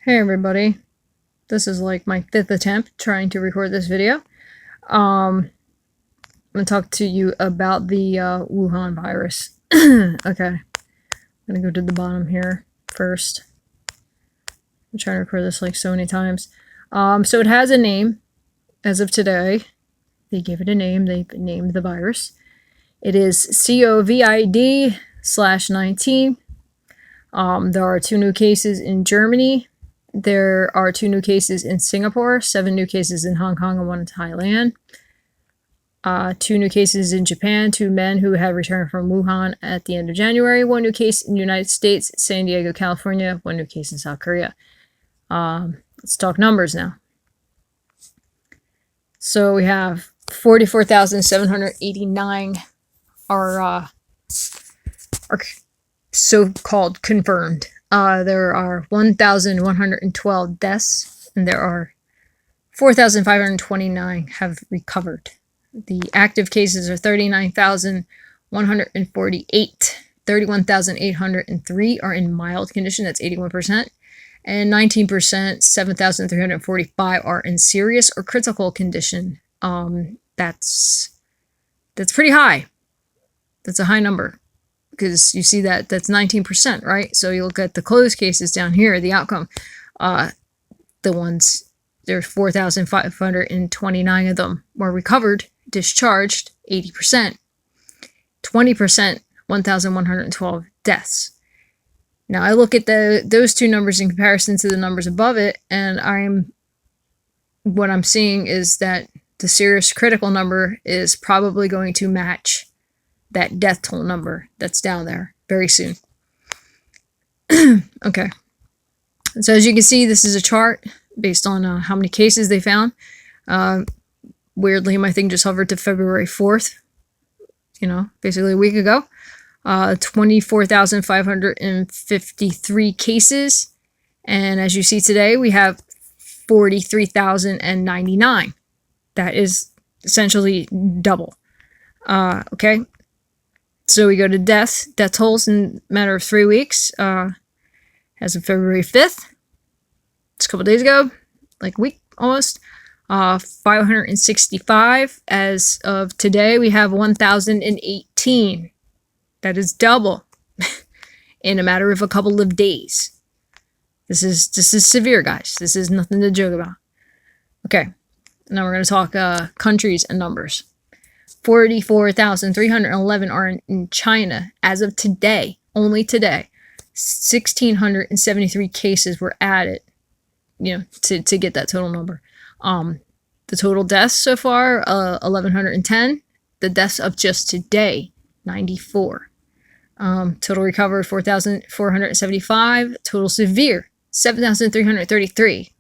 Hey everybody, this is like my 5th attempt trying to record this video. I'm gonna talk to you about the Wuhan virus. Okay, I'm gonna go to the bottom here first. I'm trying to record this like so many times. So it has a name as of today. They gave it a name, they named the virus. It is COVID/19. There are 2 new cases in Germany. There are 2 new cases in Singapore, 7 new cases in Hong Kong, and 1 in Thailand. 2 new cases in Japan, 2 men who have returned from Wuhan at the end of January, 1 new case in the United States, San Diego, California, 1 new case in South Korea. Let's talk numbers now. So we have 44,789 are so-called confirmed. There are 1,112 deaths, and there are 4,529 have recovered. The active cases are 39,148. 31,803 are in mild condition, that's 81%. And 19%, 7,345 are in serious or critical condition. That's pretty high. That's a high number. Because you see that's 19%, right? So you look at the closed cases down here, the outcome. There's 4,529 of them were recovered, discharged, 80%. 20%, 1,112 deaths. Now I look at those 2 numbers in comparison to the numbers above it, and what I'm seeing is that the serious critical number is probably going to match that death toll number that's down there very soon. Okay. So as you can see, this is a chart based on how many cases they found. Weirdly, my thing just hovered to February 4th, basically a week ago. 24,553 cases. And as you see today, we have 43,099. That is essentially double. Okay. So we go to death tolls in a matter of 3 weeks. As of February 5th, just a couple days ago, like a week almost, 565. As of today, we have 1,018. That is double in a matter of a couple of days. This is severe, guys. This is nothing to joke about. Okay, now we're going to talk countries and numbers. 44,311 are in China as of today, only today. 1,673 cases were added, to get that total number. The total deaths so far, 1,110. The deaths of just today, 94. Total recovered, 4,475. Total severe, 7,333.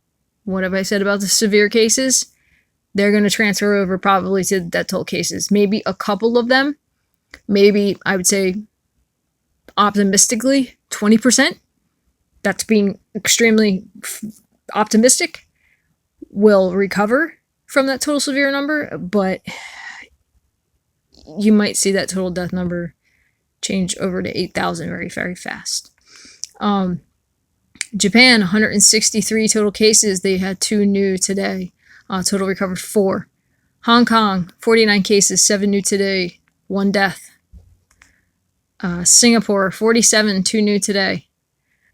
What have I said about the severe cases? They're going to transfer over probably to death toll cases. Maybe a couple of them, maybe I would say optimistically 20%. That's being extremely optimistic. Will recover from that total severe number, but you might see that total death number change over to 8,000 very, very fast. Japan, 163 total cases. They had 2 new today. Total recovered 4. Hong Kong, 49 cases, 7 new today, 1 death. Singapore, 47, 2 new today.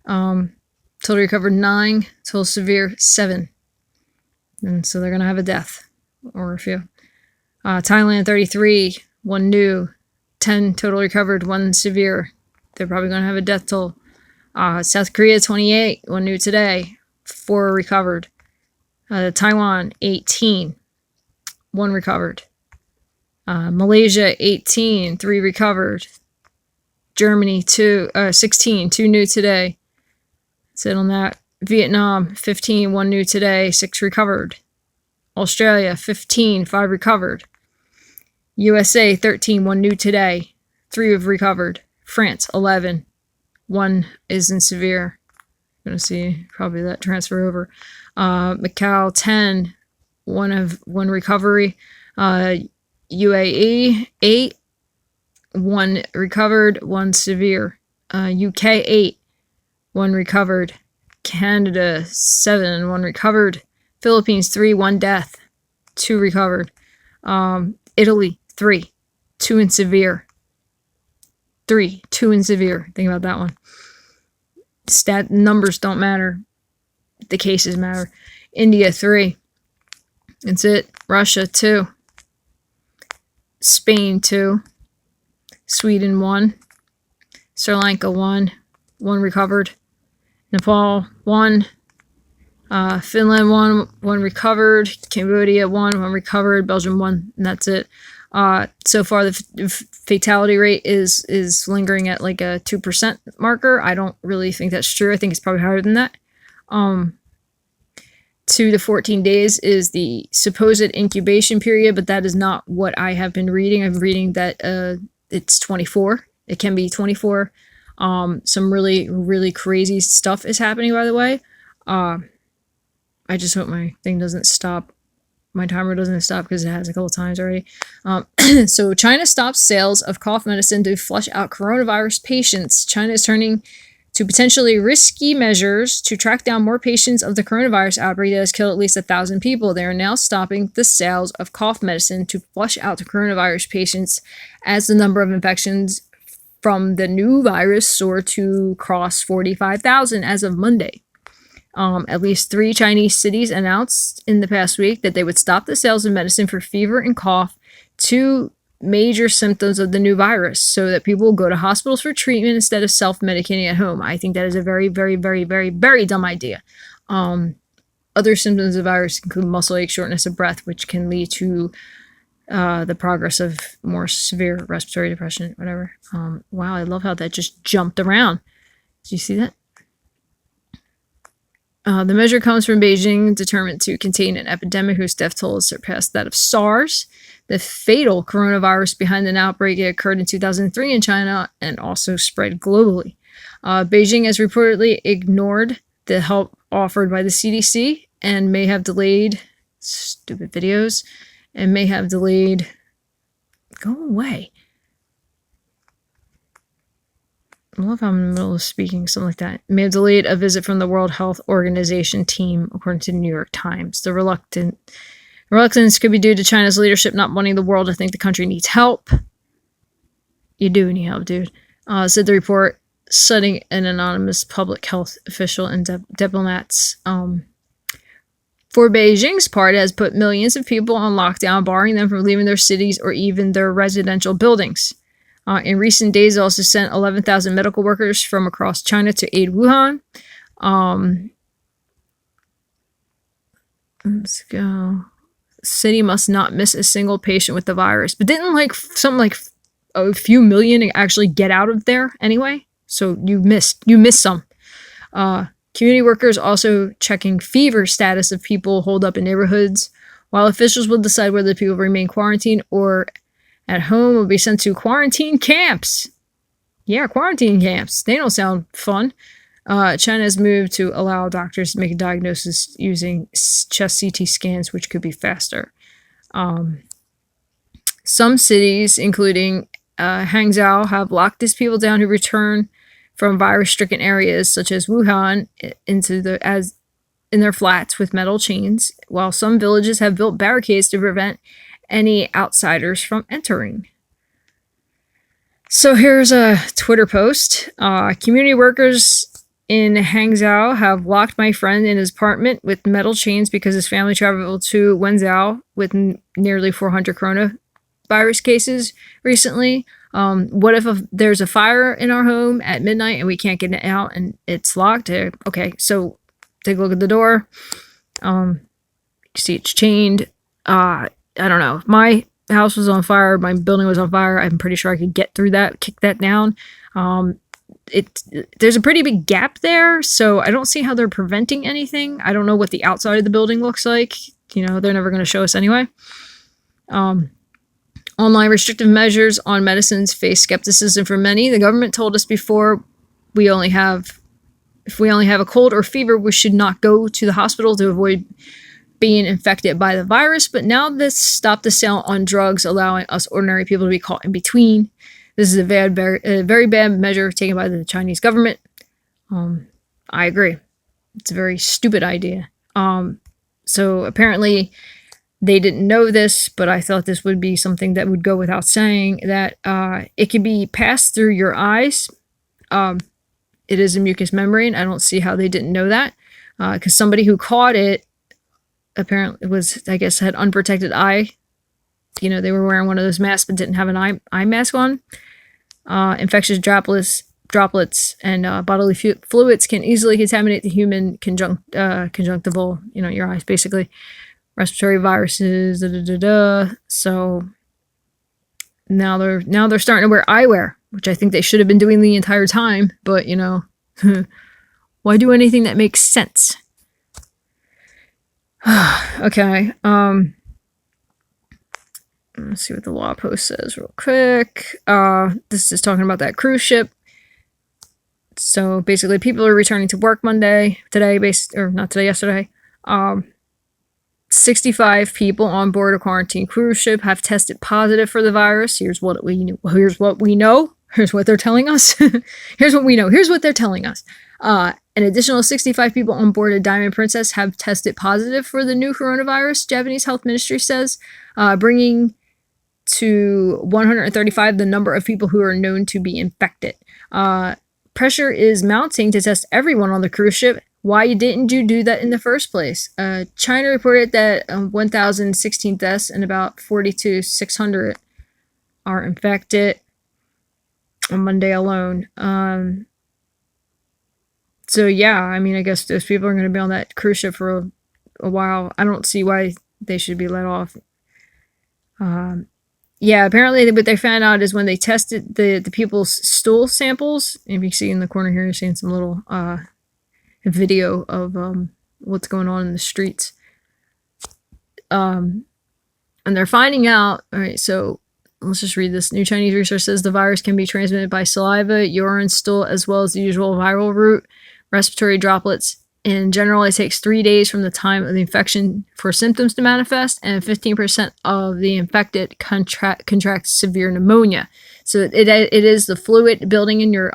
Total recovered 9, total severe 7. And so they're going to have a death or a few. Thailand, 33, 1 new, 10 total recovered, 1 severe. They're probably going to have a death toll. South Korea, 28, 1 new today, 4 recovered. Taiwan, 18, 1 recovered. Malaysia, 18, 3 recovered. Germany, 16, 2 new today. That's it on that. Vietnam, 15, 1 new today, 6 recovered. Australia, 15, 5 recovered. USA, 13, 1 new today, 3 have recovered. France, 11, 1 is in severe. Going to see probably that transfer over. Macau, 10, 1 recovery. UAE, 8, 1 recovered, 1 severe. UK, 8, 1 recovered. Canada 7, 1 recovered. Philippines 3, 1 death, 2 recovered. Italy 3, 2 in severe. 3, 2 in severe. Think about that one. Stat numbers don't matter. The cases matter. India 3. That's it. Russia 2. Spain 2. Sweden 1. Sri Lanka 1. 1 recovered. Nepal 1. Finland 1. 1 recovered. Cambodia 1. 1 recovered. Belgium 1. And that's it. So far, the fatality rate is lingering at like a 2% marker. I don't really think that's true. I think it's probably higher than that. 2 to 14 days is the supposed incubation period, but that is not what I have been reading. I'm reading that it's 24. It can be 24. Some really, really crazy stuff is happening, by the way. I just hope my thing doesn't stop. My timer doesn't stop because it has a couple times already. So China stops sales of cough medicine to flush out coronavirus patients. China is turning to potentially risky measures to track down more patients of the coronavirus outbreak that has killed at least 1,000 people. They are now stopping the sales of cough medicine to flush out the coronavirus patients as the number of infections from the new virus soared to cross 45,000 as of Monday. At least 3 Chinese cities announced in the past week that they would stop the sales of medicine for fever and cough, 2 major symptoms of the new virus, so that people will go to hospitals for treatment instead of self-medicating at home. I think that is a very, very, very, very, very dumb idea. Other symptoms of the virus include muscle ache, shortness of breath, which can lead to the progress of more severe respiratory depression, whatever. Wow, I love how that just jumped around. Did you see that? The measure comes from Beijing, determined to contain an epidemic whose death toll has surpassed that of SARS. The fatal coronavirus behind an outbreak occurred in 2003 in China and also spread globally. Beijing has reportedly ignored the help offered by the CDC and may have delayed stupid videos and may have delayed. Go away. I love how I'm in the middle of speaking, something like that. May have delayed a visit from the World Health Organization team, according to the New York Times. The reluctance could be due to China's leadership not wanting the world to think the country needs help. You do need help, dude. Said the report, citing an anonymous public health official and diplomats. For Beijing's part, it has put millions of people on lockdown, barring them from leaving their cities or even their residential buildings. In recent days, it also sent 11,000 medical workers from across China to aid Wuhan. Let's go. The city must not miss a single patient with the virus. But didn't something like a few million actually get out of there anyway? So you missed some. Community workers also checking fever status of people holed up in neighborhoods, while officials will decide whether people remain quarantined or at home will be sent to quarantine camps. Yeah, quarantine camps. They don't sound fun. China has moved to allow doctors to make a diagnosis using chest CT scans, which could be faster. Some cities, including Hangzhou, have locked these people down who return from virus-stricken areas such as Wuhan in their flats with metal chains, while some villages have built barricades to prevent any outsiders from entering. So here's a Twitter post. Community workers in Hangzhou have locked my friend in his apartment with metal chains because his family traveled to Wenzhou with nearly 400 coronavirus cases recently. What if there's a fire in our home at midnight and we can't get it out and it's locked? Okay, so take a look at the door. You see it's chained. I don't know. If my house was on fire, my building was on fire, I'm pretty sure I could get through that, kick that down. There's a pretty big gap there, so I don't see how they're preventing anything. I don't know what the outside of the building looks like. They're never going to show us anyway. Online restrictive measures on medicines face skepticism from many. The government told us before if we only have a cold or fever, we should not go to the hospital to avoid being infected by the virus, but now this stopped the sale on drugs, allowing us ordinary people to be caught in between. This is a very bad measure taken by the Chinese government. I agree. It's a very stupid idea. So apparently they didn't know this, but I thought this would be something that would go without saying, that it can be passed through your eyes. It is a mucous membrane. I don't see how they didn't know that, because somebody who caught it apparently was, I guess, had unprotected eye. They were wearing one of those masks but didn't have an eye mask on. Infectious droplets and bodily fluids can easily contaminate the human conjunctival, your eyes, basically. Respiratory viruses, So now they're starting to wear eyewear, which I think they should have been doing the entire time. But why do anything that makes sense? Okay. Let's see what the law post says real quick. This is talking about that cruise ship. So basically, people are returning to work yesterday. 65 people on board a quarantine cruise ship have tested positive for the virus. Here's what we know. Here's what they're telling us. Here's what we know. Here's what they're telling us. An additional 65 people on board a Diamond Princess have tested positive for the new coronavirus, Japanese health ministry says, bringing to 135 the number of people who are known to be infected. Pressure is mounting to test everyone on the cruise ship. Why didn't you do that in the first place? China reported that 1,016 deaths and about 42,600 are infected on Monday alone. So yeah, I guess those people are going to be on that cruise ship for a while. I don't see why they should be let off. Yeah, apparently what they found out is when they tested the people's stool samples. If you see in the corner here, you're seeing some little video of what's going on in the streets. And they're finding out, all right, so let's just read this. New Chinese research says the virus can be transmitted by saliva, urine, stool, as well as the usual viral route, respiratory droplets. In general, it takes 3 days from the time of the infection for symptoms to manifest, and 15% of the infected contract severe pneumonia. So it is the fluid building in your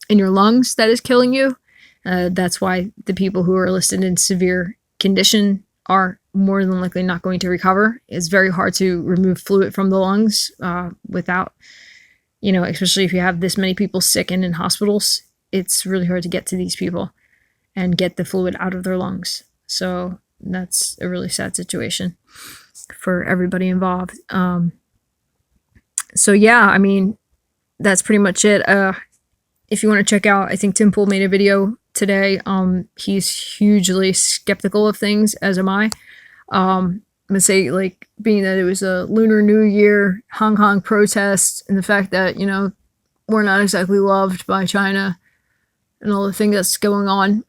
lungs that is killing you. That's why the people who are listed in severe condition are more than likely not going to recover. It's very hard to remove fluid from the lungs without, especially if you have this many people sick and in hospitals. It's really hard to get to these people and get the fluid out of their lungs. So that's a really sad situation for everybody involved. So yeah, that's pretty much it. If you want to check out, I think Tim Pool made a video today. He's hugely skeptical of things, as am I. I'm gonna say, being that it was a Lunar New Year Hong Kong protest, and the fact that we're not exactly loved by China and all the things that's going on.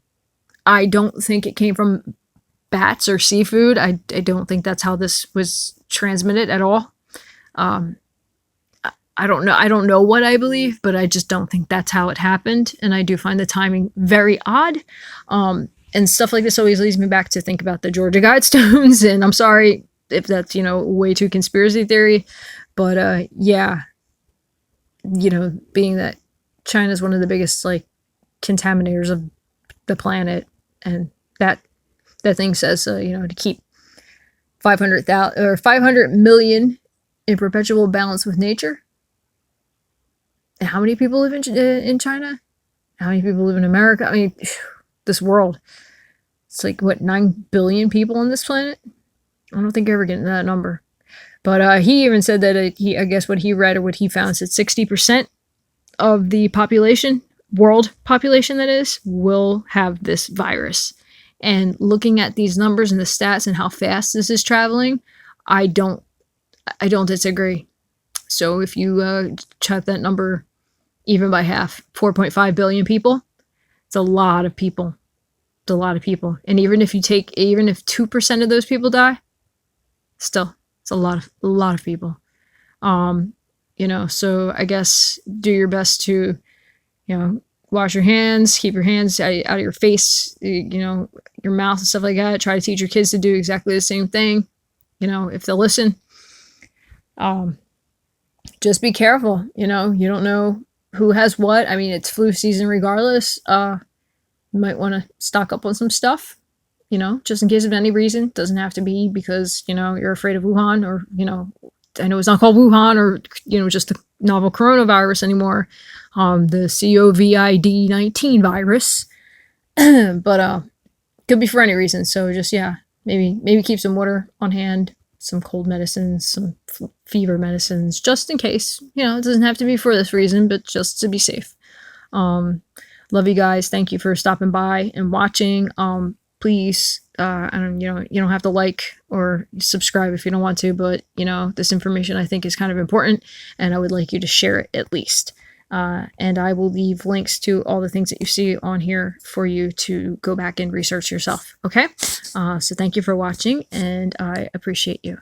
I don't think it came from bats or seafood. I don't think that's how this was transmitted at all. I don't know. I don't know what I believe, but I just don't think that's how it happened. And I do find the timing very odd. And stuff like this always leads me back to think about the Georgia Guidestones. And I'm sorry if that's, way too conspiracy theory. But yeah, being that China's one of the biggest contaminators of the planet, and that thing says, to keep 500,000 or 500 million in perpetual balance with nature. And how many people live in China? How many people live in America? This world. It's 9 billion people on this planet? I don't think I ever get to that number. But he even said that I guess what he read or what he found said 60% of the population, world population that is, will have this virus. And looking at these numbers and the stats and how fast this is traveling, I don't disagree. So if you check that number even by half, 4.5 billion people, it's a lot of people. It's a lot of people. And even if 2% of those people die, still, it's a lot of people. So I guess do your best to, wash your hands, keep your hands out of your face, your mouth and stuff like that. Try to teach your kids to do exactly the same thing, if they'll listen. Just be careful, you don't know who has what. It's flu season regardless. You might want to stock up on some stuff, just in case of any reason. Doesn't have to be because, you're afraid of Wuhan, or, I know it's not called Wuhan, or, just the novel coronavirus anymore. The COVID-19 virus. But could be for any reason. So just, yeah, maybe keep some water on hand, some cold medicines, some fever medicines, just in case. It doesn't have to be for this reason, but just to be safe. Love you guys. Thank you for stopping by and watching. Please, I don't, you don't have to like or subscribe if you don't want to, but this information I think is kind of important, and I would like you to share it at least. And I will leave links to all the things that you see on here for you to go back and research yourself. Okay. So thank you for watching, and I appreciate you.